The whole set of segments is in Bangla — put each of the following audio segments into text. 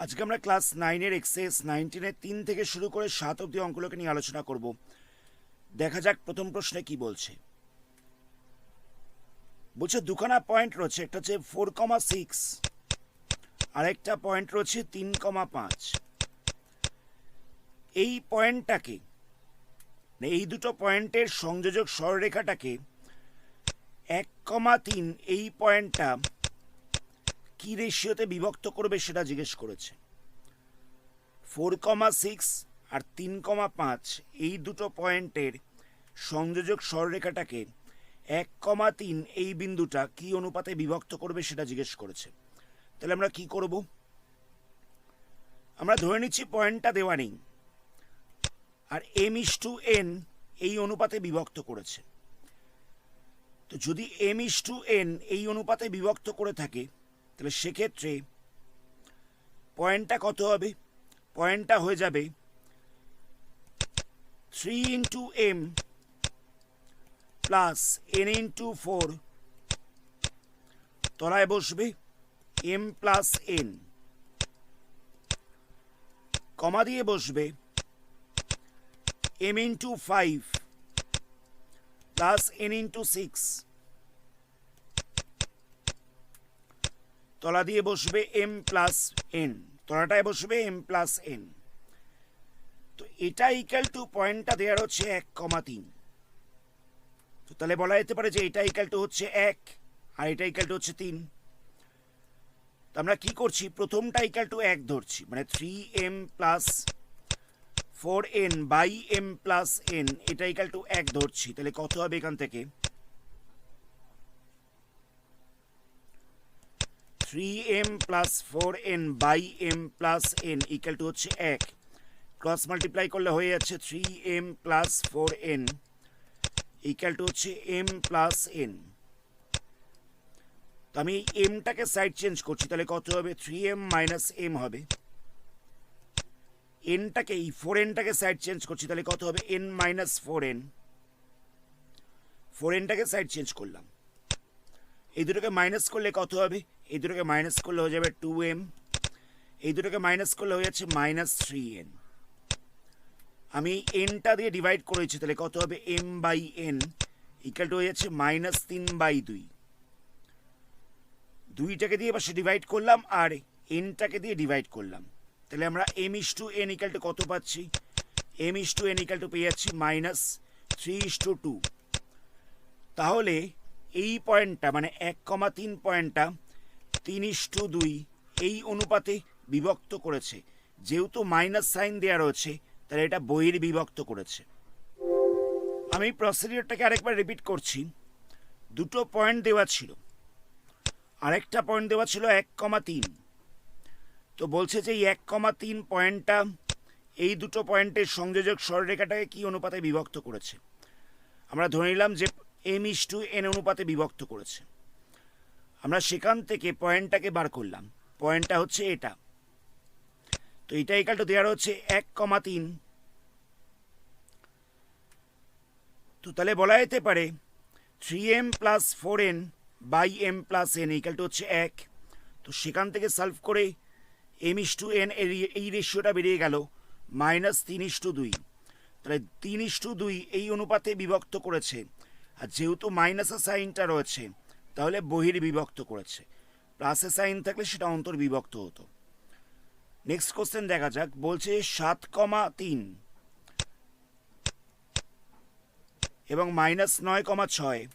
আজকে আমরা ক্লাস 9 এর এক্সারসাইজ 19 এর 3 থেকে শুরু করে 7 অবধি অঙ্কগুলোকে নিয়ে আলোচনা করব। দেখা যাক প্রথম প্রশ্নে কি বলছে। বলছে দুখানা পয়েন্ট রয়েছে, একটা হচ্ছে 4,6 আর একটা পয়েন্ট রয়েছে 3,5। এই পয়েন্টটাকে এই দুটো পয়েন্টের সংযোজক সরলরেখাটাকে 1,3 এই পয়েন্টটা কি রেশিওতে বিভক্ত করবে সেটা জিজ্ঞেস করেছে। 4,6 আর 3,5 এই দুটো পয়েন্টের সংযোজক সরলরেখাটাকে 1,3 এই বিন্দুটা কি অনুপাতে বিভক্ত করবে সেটা জিজ্ঞেস করেছে। তাহলে আমরা কি করব? আমরা ধরে নিচ্ছি পয়েন্টটা দেওয়া নেই আর m/n এই অনুপাতে বিভক্ত করেছে। তো যদি m/n এই অনুপাতে বিভক্ত করে থাকে তাহলে সেক্ষেত্রে পয়েন্টটা কত হবে? পয়েন্টটা হয়ে যাবে 3 × m প্লাস n × 4, তলায় বসবে m প্লাস n, কমা দিয়ে বসবে m × 5 প্লাস n × 6, তলা দিয়ে বসবে m প্লাস n, তলাটায় বসবে m প্লাস n। তো এটা ইকুয়াল টু পয়েন্টটা দেওয়ার হচ্ছে 1,3। তো তাহলে বলা যেতে পারে যে এটা ইকুয়াল টু হচ্ছে 1 আর এটা ইকুয়াল টু হচ্ছে 3। তো আমরা কি করছি? প্রথমটা ইকুয়াল টু 1 ধরছি, মানে 3m plus 4n by m plus n, এটা ইকুয়াল টু 1 ধরছি। তাহলে কত হবে এখান থেকে? 3m plus 4n by m plus n equal to হচ্ছে 1। ক্রস মাল্টিপ্লাই করলে হয়ে যাচ্ছে 3m plus 4n equal to হচ্ছে m প্লাস n। তো আমি mটাকে সাইড চেঞ্জ করছি, তাহলে কত হবে? 3m মাইনাস m হবে। nটাকে এই 4nটাকে সাইড চেঞ্জ করছি, তাহলে কত হবে? n minus 4n। 4nটাকে সাইড চেঞ্জ করলাম, এই দুটোকে মাইনাস করলে কত হবে? এই দুটোকে মাইনাস করলে হয়ে যাবে 2m, এই দুটোকে মাইনাস করলে হয়ে যাচ্ছে মাইনাস 3n। আমি nটা দিয়ে ডিভাইড করেছি, তাহলে কত হবে? m by n equal to হয়ে যাচ্ছে মাইনাস 3/2। দুইটাকে দিয়ে পাশে ডিভাইড করলাম আর nটাকে দিয়ে ডিভাইড করলাম, তাহলে আমরা m/n ইকুয়াল টু কত পাচ্ছি? m/n ইকুয়াল টু পেয়ে যাচ্ছি মাইনাস 3:2। তাহলে এই পয়েন্টটা মানে 1,3 পয়েন্টটা 3:2 এই অনুপাতে বিভক্ত করেছে। যেহেতু মাইনাস সাইন দেওয়া রয়েছে তাহলে এটা বহির্বিভক্ত করেছে। আমি প্রসিডিওরটাকে আরেকবার রিপিট করছি। দুটো পয়েন্ট দেওয়া ছিল, আরেকটা পয়েন্ট দেওয়া ছিল 1,3। তো বলছে যে এই 1,3 পয়েন্টটা এই দুটো পয়েন্টের সংযোজক সরলরেখাটাকে কি অনুপাতে বিভক্ত করেছে? আমরা ধরে নিলাম যে m/n অনুপাতে বিভক্ত করেছে। আমরা সেখান থেকে পয়েন্টটাকে বার করলাম, পয়েন্টটা হচ্ছে এটা। তো এটা ইকুয়াল টু দেওয়ার হচ্ছে 1,3। তো তাহলে বলা যেতে পারে 3m plus 4n by m plus n equal to হচ্ছে 1। তো সেখান থেকে সলভ করে m/n এই রেশিওটা বেরিয়ে গেল মাইনাস 3:2। তাহলে 3:2 এই অনুপাতে বিভক্ত করেছে, আর যেহেতু মাইনাসের সাইনটা রয়েছে তাহলে বহির্বিভক্ত করেছে। প্লাসের সাইন থাকলে সেটা অন্তর্বিভক্ত হতো। নেক্সট কোশ্চেন দেখা যাক। বলছে 7,3 এবং মাইনাস 9,6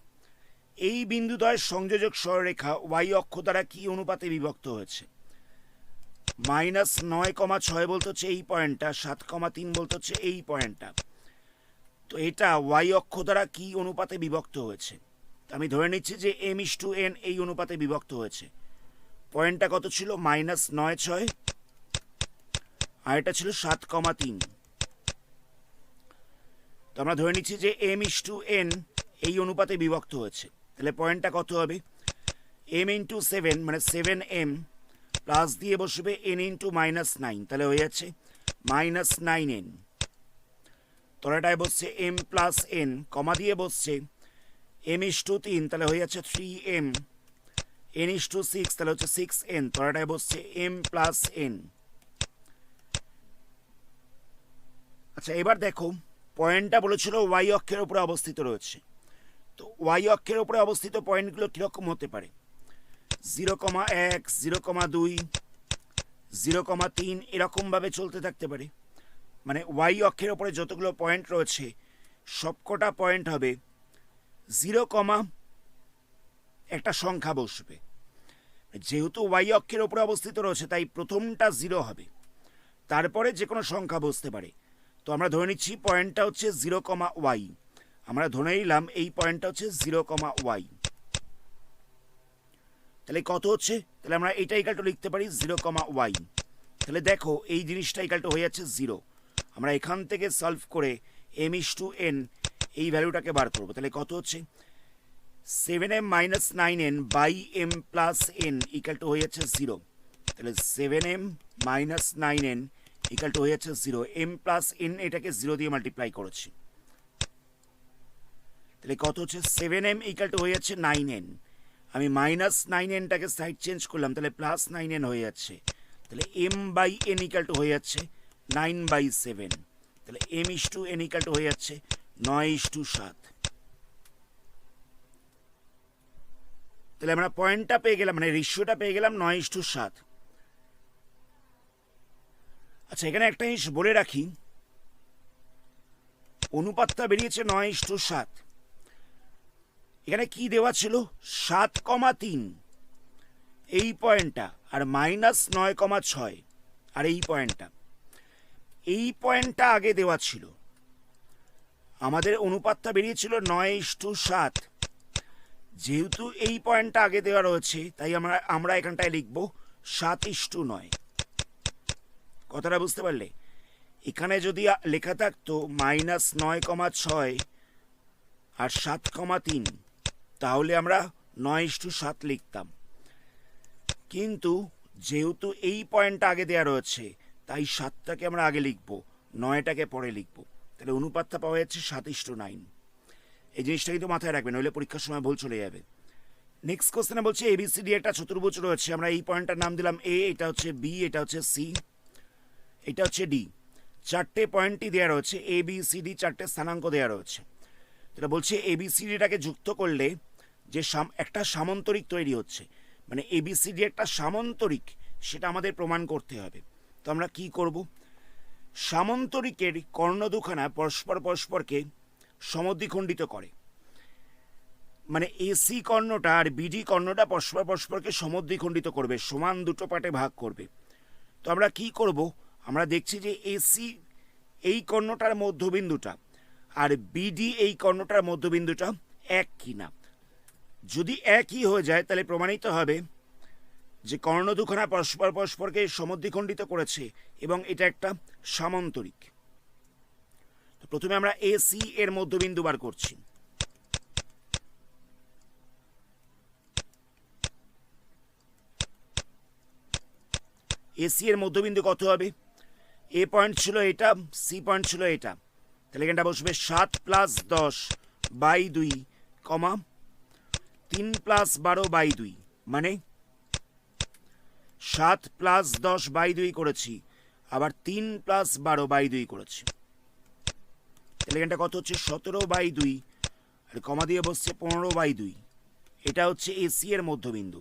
এই বিন্দুদ্বয়ের সংযোজক সরলরেখা y অক্ষ দ্বারা কি অনুপাতে বিভক্ত হয়েছে? মাইনাস 9,6 বলতে হচ্ছে এই পয়েন্টটা, 7,3 বলতে হচ্ছে এই পয়েন্টটা। তো এটা y অক্ষ দ্বারা কি অনুপাতে বিভক্ত হয়েছে? আমি ধরে নিচ্ছি যে m/n এই অনুপাতে বিভক্ত হয়েছে। পয়েন্টটা কত ছিল? মাইনাস 9,6 আর এটা ছিল 7,3। তো আমরা ধরে নিচ্ছি যে m/n এই অনুপাতে বিভক্ত হয়েছে। তাহলে পয়েন্টটা কত হবে? m × 7 মানে 7m প্লাস দিয়ে বসবে n × মাইনাস 9, তাহলে হয়ে যাচ্ছে মাইনাস 9n। তলাটায় বসছে m প্লাস n, কমা দিয়ে বসছে m/3, তাহলে হয়ে যাচ্ছে 3m, n/6 তাহলে হচ্ছে 6n, তলাটায় বসছে m প্লাস n। আচ্ছা এবার দেখো পয়েন্টটা বলেছিল ওয়াই অক্ষের উপরে অবস্থিত রয়েছে। তো ওয়াই অক্ষের উপরে অবস্থিত পয়েন্টগুলো কীরকম হতে পারে? 0,1, 0,2, 0,3 এরকমভাবে চলতে থাকতে পারে। মানে ওয়াই অক্ষের ওপরে যতগুলো পয়েন্ট রয়েছে সবকটা পয়েন্ট হবে 0, একটা সংখ্যা বসবে। যেহেতু ওয়াই অক্ষের ওপরে অবস্থিত রয়েছে তাই প্রথমটা 0 হবে, তারপরে যে কোনো সংখ্যা বসতে পারে। তো আমরা ধরে নিচ্ছি পয়েন্টটা হচ্ছে 0,y। আমরা ধরে নিলাম এই পয়েন্টটা হচ্ছে 0,y। তাহলে কত হচ্ছে? তাহলে আমরা এইটা ইকাল টু লিখতে পারি 0,y। তাহলে দেখো এই জিনিসটা ইকাল টু হয়ে যাচ্ছে 0। আমরা এখান থেকে সলভ করে m/n এই ভ্যালুটাকে বার করবো। তাহলে কত হচ্ছে? 7m - 9n by m plus n equal to হয়ে যাচ্ছে 0। তাহলে 7m - 9n ইকাল টু হয়ে যাচ্ছে 0। m প্লাস n এটাকে 0 দিয়ে মাল্টিপ্লাই করেছি। তাহলে কত হচ্ছে? 7m ইকাল টু হয়ে যাচ্ছে 9n। আমি -9nটাকে সাইড চেঞ্জ করলাম, তাহলে +9n হয়ে যাচ্ছে। তাহলে m/n ইকাল টু হয়ে যাচ্ছে 9/7। তাহলে m/n ইকাল টু হয়ে যাচ্ছে 9:7। তাহলে আমরা পয়েন্টটা পেয়ে গেলাম, মানে রেশিওটা পেয়ে গেলাম 9:7। আচ্ছা এখানে একটা জিনিস বলে রাখি, অনুপাতটা বেরিয়েছে 9:7। এখানে কি দেওয়া ছিল? 7,3 এই পয়েন্টটা, আর -9,6 আর এই পয়েন্টটা। এই পয়েন্টটা আগে দেওয়া ছিল, আমাদের অনুপাতটা বেরিয়েছিল 9:7। যেহেতু এই পয়েন্টটা আগে দেওয়া রয়েছে তাই আমরা এখানটায় লিখব 7:9। কথাটা বুঝতে পারলে? এখানে যদি লেখা থাকতো -9,6 আর 7,3 তাহলে আমরা 9:7 লিখতাম, কিন্তু যেহেতু এই পয়েন্টটা আগে দেওয়া রয়েছে তাই 7টাকে আমরা আগে লিখব, 9টাকে পরে লিখব। তাহলে অনুপাতটা পাওয়া যাচ্ছে 7:9। এই জিনিসটা কিন্তু মাথায় রাখবেন, নইলে পরীক্ষার সময় ভুল চলে যাবে। নেক্সট কোশ্চেনে বলছে এবিসিডি একটা চতুর্ভুজ রয়েছে। আমরা এই পয়েন্টটার নাম দিলাম এ, এটা হচ্ছে বি, এটা হচ্ছে সি, এটা হচ্ছে ডি। চারটে পয়েন্টই দেওয়া রয়েছে, এ বি সি ডি, চারটে স্থানাঙ্ক দেওয়া রয়েছে। এটা বলছে এবিসিডিটাকে যুক্ত করলে যে একটা সামন্তরিক তৈরি হচ্ছে, মানে এবিসিডি একটা সামন্তরিক, সেটা আমাদের প্রমাণ করতে হবে। তো আমরা কি করব? সামন্তরিকের কর্ণ দুখানা পরস্পরকে সমদ্বিখণ্ডিত করে, মানে এসি কর্ণটা আর বিডি কর্ণটা পরস্পরকে সমদ্বিখণ্ডিত করবে, সমান দুটো পার্টে ভাগ করবে। তো আমরা কি করব? আমরা দেখছি যে এসি এই কর্ণটার মধ্যবিন্দুটা আর বিডি এই কর্ণটার মধ্যবিন্দুটা এক কিনা। যদি একই হয়ে যায় তাহলে প্রমাণিত হবে যে কর্ণ দুখানা পরস্পরকে সমদ্বিখণ্ডিত করেছে এবং এটা একটা সামন্তরিক। তো প্রথমে আমরা এসি এর মধ্যবিন্দু বার করছি। এসি এর মধ্যবিন্দু কত হবে? এ পয়েন্ট ছিল এটা, সি পয়েন্ট ছিল এটা। তাহলে এখানটা বসবে 7 + 10/2, 3 + 12/2, মানে 7 + 10/2 করেছি, আবার 3 + 12/2 করেছি। তাহলে এখানটা কত হচ্ছে? 17/2, আর কমা দিয়ে বসছে 15/2। এটা হচ্ছে এসি এর মধ্যবিন্দু।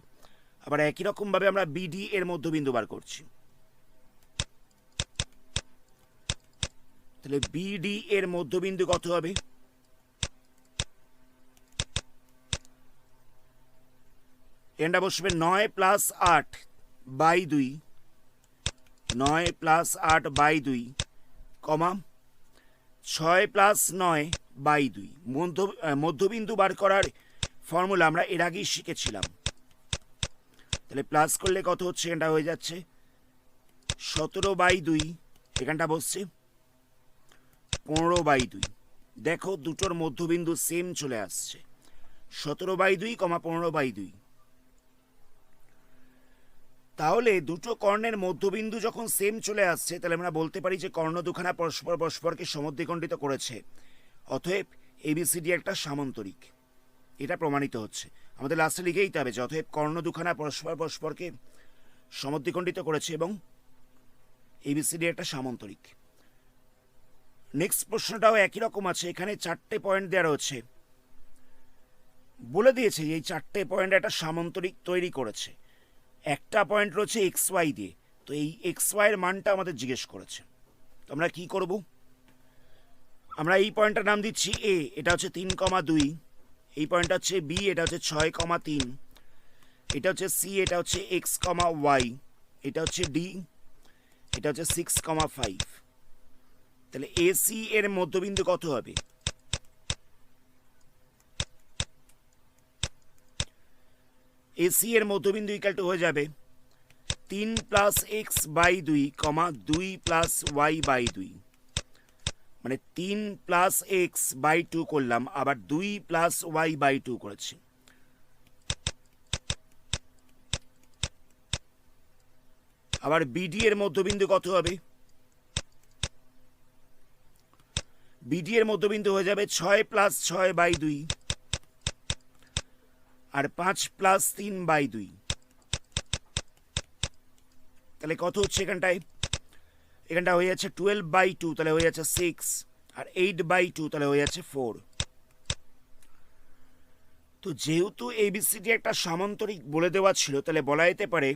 আবার একই রকমভাবে আমরা বিডি এর মধ্যবিন্দু বার করছি। তাহলে বিডি এর মধ্যবিন্দু কত হবে? এটা বসবে 9 + 8/2, 9 + 8/2, 6 + 9/2। মধ্যবিন্দু বার করার ফর্মুলা আমরা এর আগেই শিখেছিলাম। তাহলে প্লাস করলে কত হচ্ছে? এটা হয়ে যাচ্ছে 17/2, এখানটা বসছে 15/2। দেখো দুটোর মধ্যবিন্দু সেম চলে আসছে, 17/2, 15/2। তাহলে দুটো কর্ণের মধ্যবিন্দু যখন সেম চলে আসছে তাহলে আমরা বলতে পারি যে কর্ণ দুখানা পরস্পরকে সমদ্বিখণ্ডিত করেছে, অতএব এবিসিডি একটা সামন্তরিক। এটা প্রমাণিত হচ্ছে। আমাদের লাস্টে লিখে দিতে হবে যে অতএব কর্ণ দুখানা পরস্পরকে সমদ্বিখণ্ডিত করেছে এবং এবিসিডি একটা সামন্তরিক। নেক্সট প্রশ্নটাও একই রকম আছে, এখানে 4টে পয়েন্ট দেওয়া রয়েছে, বলে দিয়েছে যে এই 4টে পয়েন্ট একটা সামান্তরিক তৈরি করেছে, একটা পয়েন্ট রয়েছে এক্স ওয়াই দিয়ে, তো এই এক্স ওয়াইয়ের মানটা আমাদের জিজ্ঞেস করেছে। তো আমরা কি করব, আমরা এই পয়েন্টটার নাম দিচ্ছি এ, এটা হচ্ছে 3,2, এই পয়েন্টটা হচ্ছে বি, এটা হচ্ছে 6,3, এটা হচ্ছে সি, এটা হচ্ছে এক্স, ওয়াই, এটা হচ্ছে ডি, এটা হচ্ছে 6,5। তাহলে এসি এর মধ্যবিন্দু কত হবে? এসি এর মধ্যবিন্দু ইকাল টু হয়ে যাবে 3 plus x by 2, 2 plus y by 2, মানে 3 প্লাস এক্স বাই 2 করলাম, আবার 2 প্লাস ওয়াই বাই 2 করেছি। আবার বিডি এর মধ্যবিন্দু কত হবে? বিডি এর মধ্যবিন্দু হয়ে যাবে 6 প্লাস 6 বাই 2 আর 5 প্লাস 3 বাই 2। তাহলে কত হচ্ছে এখানটায়? এখানটা হয়ে যাচ্ছে 12 বাই 2, তাহলে হয়ে যাচ্ছে 6, আর 8 বাই 2, তাহলে হয়ে যাচ্ছে 4। তো যেহেতু এবিসিডি একটা সামান্তরিক বলে দেওয়া ছিল, তাহলে বলা যেতে পারে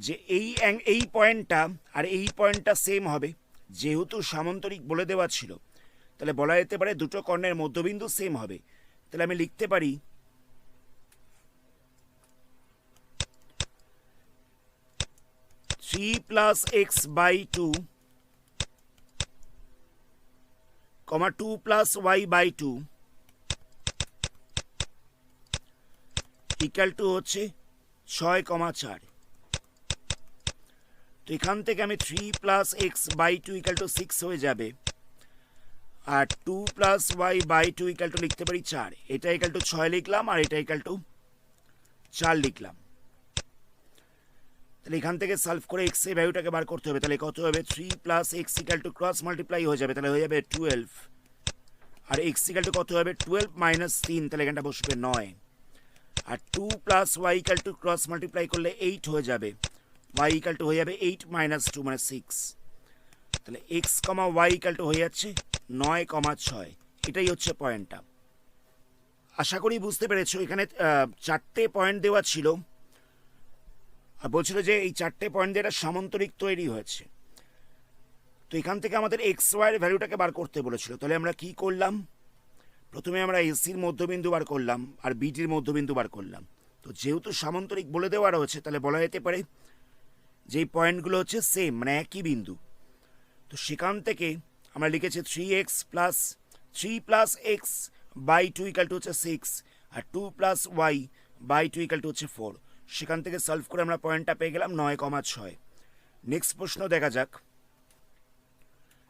যে এই পয়েন্টটা আর এই পয়েন্টটা সেম হবে। যেহেতু সামান্তরিক বলে দেওয়া ছিল, তাহলে বলা যেতে পারে দুটো কর্ণের মধ্যবিন্দু সেম হবে। তাহলে আমি লিখতে পারি 3 plus x by 2, 2 plus y by 2 equal to হচ্ছে 6,4। তো এখান থেকে আমি 3 plus x by 2 equal to 6 হয়ে যাবে, আর 2 plus y by 2 equal to লিখতে পারি 4। এটা ইকাল টু 6 লিখলাম, আর এটা ইকাল টু 4 লিখলাম। তাহলে এখান থেকে সলভ করে এক্স এর ভ্যালুটাকে বার করতে হবে। তাহলে কত হবে? 3 plus x equal to cross multiply হয়ে যাবে, তাহলে হয়ে যাবে 12, আর এক্স ইকাল টু কত হবে? 12 মাইনাস 3, তাহলে এখানটা বসবে 9, আর 2 plus y equal to cross multiply করলে 8 হয়ে যাবে, ওয়াই ইকাল টু হয়ে যাবে 8 মাইনাস 2 মানে 6। তাহলে এক্স ওয়াই ইকাল টু হয়ে যাচ্ছে 9,6। এটাই হচ্ছে পয়েন্টটা। আশা করি বুঝতে পেরেছো। এখানে 4টে পয়েন্ট দেওয়া ছিল, আর বলছিল যে এই 4টে পয়েন্ট দিয়ে একটা সামান্তরিক তৈরি হয়েছে। তো এখান থেকে আমাদের এক্স ওয়াইয়ের ভ্যালুটাকে বার করতে বলেছিল। তাহলে আমরা কি করলাম? প্রথমে আমরা এসির মধ্যবিন্দু বার করলাম, আর বিটির মধ্যবিন্দু বার করলাম। তো যেহেতু সামান্তরিক বলে দেওয়া রয়েছে, তাহলে বলা যেতে পারে যে এই পয়েন্টগুলো হচ্ছে সেম, মানে একই বিন্দু। তো সেখান থেকে আমরা লিখেছি 3 plus x by 2 equal to হচ্ছে 6, আর 2 plus y by 2 equal to হচ্ছে 4। সেখান থেকে সলভ করে আমরা পয়েন্টটা পেয়ে গেলাম 9,6। নেক্সট প্রশ্ন দেখা যাক।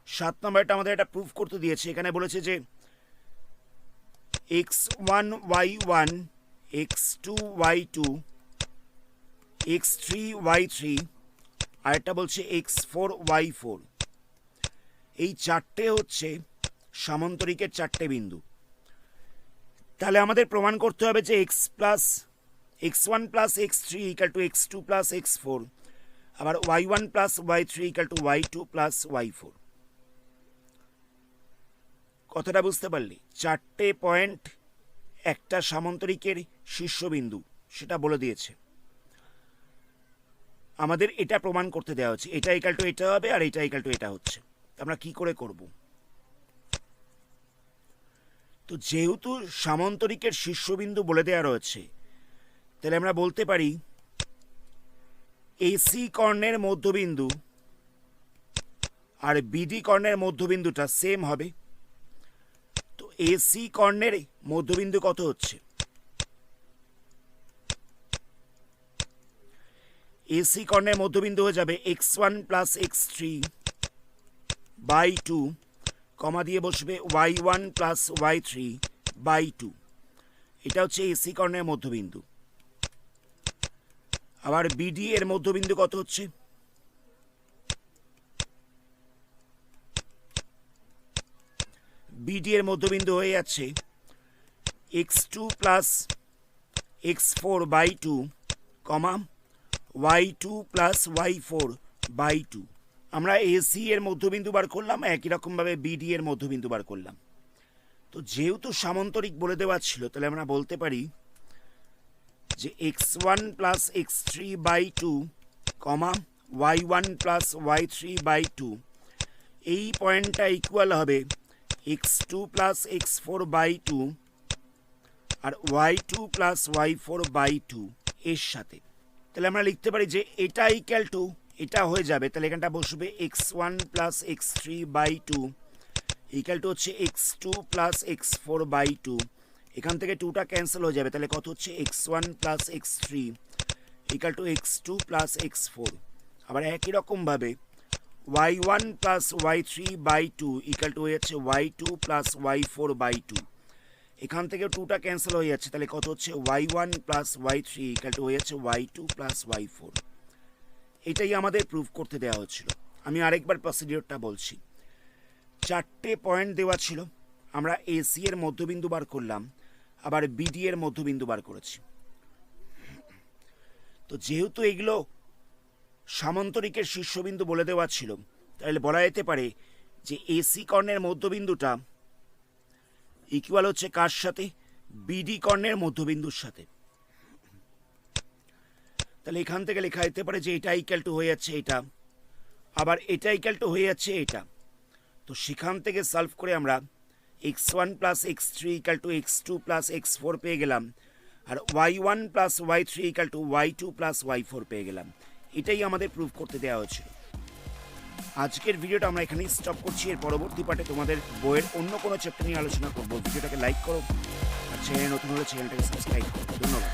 7 নম্বরটা আমাদের এটা প্রুফ করতে দিয়েছে। এখানে বলেছে যে x1 y1, x2 y2, x3 y3, আর একটা বলছে x4 y4। এই 4টে হচ্ছে সামান্তরিকের 4টে বিন্দু। তাহলে আমাদের প্রমাণ করতে হবে যে x1 plus x3 equal to x2 plus x4, আবার y1 plus y3 equal to y2 plus y4। কথাটা বুঝতে পারলি? 4টে পয়েন্ট একটা সামান্তরিকের শীর্ষবিন্দু, সেটা বলে দিয়েছে। আমাদের এটা প্রমাণ করতে দেওয়া হচ্ছে, এটা ইকাল টু এটা হবে, আর এটা ইকাল টু এটা হচ্ছে। আমরা কি করে করব? তো যেহেতু সামান্তরিকের শীর্ষবিন্দু বলে দেওয়া রয়েছে, তাহলে আমরা বলতে পারি এসি কর্ণের মধ্যবিন্দু আর বিডি কর্ণের মধ্যবিন্দুটা সেম হবে। তো এসি কর্ণের মধ্যবিন্দু কত হচ্ছে? এসি কর্ণের মধ্যবিন্দু হয়ে যাবে x1 প্লাস x3 বাই 2, কমা দিয়ে বসবে y1 প্লাস y3 বাই 2। এটা হচ্ছে এসি কর্ণের মধ্যবিন্দু। আবার বিডি এর মধ্যবিন্দু কত হচ্ছে? বিডি এর মধ্যবিন্দু হয়ে যাচ্ছে x2 প্লাস x4 বাই 2, কমা y2 প্লাস y4 বাই 2। আমরা এসি এর মধ্যবিন্দু বার করলাম, একই রকমভাবে বিডি এর মধ্যবিন্দু বার করলাম। তো যেহেতু সামান্তরিক বলে দেওয়া ছিল, তাহলে আমরা বলতে পারি যে x1 প্লাস x3 বাই 2 কমা y1 প্লাস y3 বাই 2, এই পয়েন্টটা ইকুয়াল হবে x2 প্লাস x4 বাই 2 আর y2 প্লাস y4 বাই 2 এর সাথে। তাহলে আমরা লিখতে পারি যে এটা ইকুয়াল টু এটা হয়ে যাবে, তাহলে এখানটা বসবে x1 plus x3 by 2 equal to হচ্ছে x2 প্লাস x4 বাই 2, এখান থেকে 2টা ক্যান্সেল হয়ে যাবে, তাহলে কত হচ্ছে x1 plus x3 equal to x2 plus x4। আবার একই রকমভাবে y1 plus y3 by 2 equal to হয়ে যাচ্ছে y2 প্লাস y4 বাই 2, এখান থেকে 2টা ক্যান্সেল হয়ে যাচ্ছে, তাহলে কত হচ্ছে y1 plus y3 equal to হয়ে যাচ্ছে y2 প্লাস y4। এটাই আমাদের প্রুফ করতে দেওয়া হচ্ছিল। আমি আরেকবার প্রসিডিওরটা বলছি। 4টে পয়েন্ট দেওয়া ছিল, আমরা এসি এর মধ্যবিন্দু বার করলাম, আবার বিডি এর মধ্যবিন্দু বার করেছি। তো যেহেতু এগুলো সামান্তরিকের শীর্ষবিন্দু বলে দেওয়া ছিল, তাহলে বলা যেতে পারে যে এসি কর্ণের মধ্যবিন্দুটা ইকুয়াল হচ্ছে কার সাথে? বিডি কর্ণের মধ্যবিন্দুর সাথে। তাহলে এখান থেকে লেখা যেতে পারে যে এটা ইকুয়াল টু হয়ে যাচ্ছে এটা, আবার এটা ইকুয়াল টু হয়ে যাচ্ছে এটা। তো সেখান থেকে সলভ করে আমরা x1 plus x3 equal to x2 plus x4 পেয়ে গেলাম, আর y1 plus y3 equal to y2 plus y4 পেয়ে গেলাম। এটাই আমাদের প্রুফ করতে দেওয়া হয়েছিল। আজকের ভিডিওটা আমরা এখানেই স্টপ করছি। এর পরবর্তী পার্টে তোমাদের বইয়ের অন্য কোনো চ্যাপ্টার নিয়ে আলোচনা করবো। ভিডিওটাকে লাইক করো, আর চ্যানেল নতুন হলে চ্যানেলটাকে সাবস্ক্রাইব করো। ধন্যবাদ।